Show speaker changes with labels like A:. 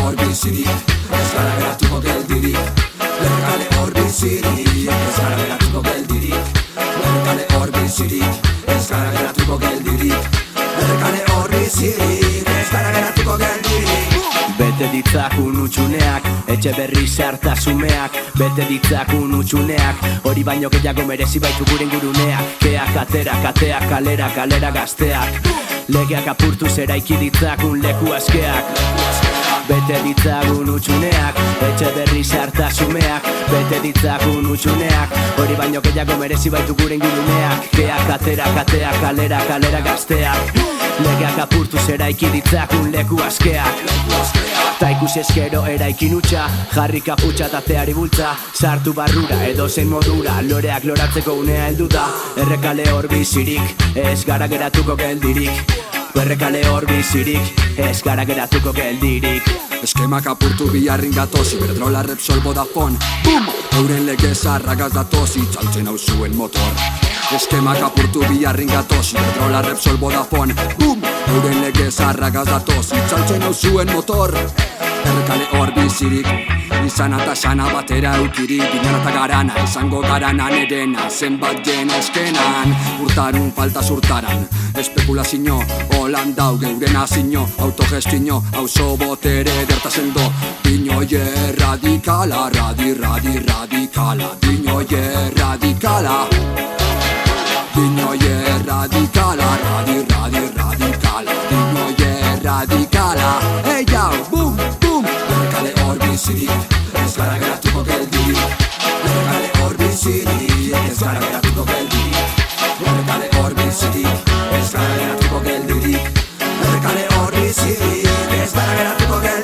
A: hor bizirik, ez gara geratuko geldirik. Errekale hor bizirik, ez gara geratuko geldirik. Errekale hor bizirik, ez gara geratuko geldirik. Errekale hor bizirik, ez gara geratuko geldirik.
B: Bete ditzakun utxuneak, etxe berri sartasumeak. Bete ditzakun utxuneak, hori baino gehiago merezi baitu gure inguruneak. Keak atera, kateak kalera, kalera gazteak. Legeak apurtuz eraiki ditzakun leku askeak. Bete ditzagun utxuneak, etxe berri sartasumeak. Bete ditzagun utxuneak, hori baino gehiago merezi baitu gure inguruneak. Keak atera, kateak kalera, kalera gazteak. Legeak apurtuz eraiki ditzakun leku askeak. Ta ikusi eskero eraikin utxa, jarri kaputxa tateari bultza. Sartu barrura edo zein modura, loreak loratzeko unea heldu da. Errekale hor bizirik, ez gara geratuko geldirik. Errekale hor bizirik, ez gara geratuko geldirik.
A: Eskemak apurtu biharrin gatoz, Iberdrola, Repsol, Vodafone. Bum! Euren lege zarragaz datoz, itzaltzen hau zuen motor. Eskemak apurtu biharrin gatoz, Iberdrola, Repsol, Vodafone. Bum! Euren lege zarragaz datoz, itzaltzen hau zuen motor. Errekale hor bizirik, izan eta sana batera eukirik. Ginen eta garana, izango garana nerena. Zenbat gen eskenan, urtarun falta zurtaran. Espekulazio, holandau geuren azino. Autogestino, auzo botere dertazen do. Dinoie radikala, radikala. Dinoie radikala. Dinoie radikala, radikala. Dinoie radikala. Hey jau, boom! Errekale hor bizirik, ez gara geratuko geldirik. Errekale hor bizirik, ez gara geratuko geldirik. Errekale hor bizirik, ez gara geratuko geldirik. Errekale hor bizirik, ez gara geratuko geldirik.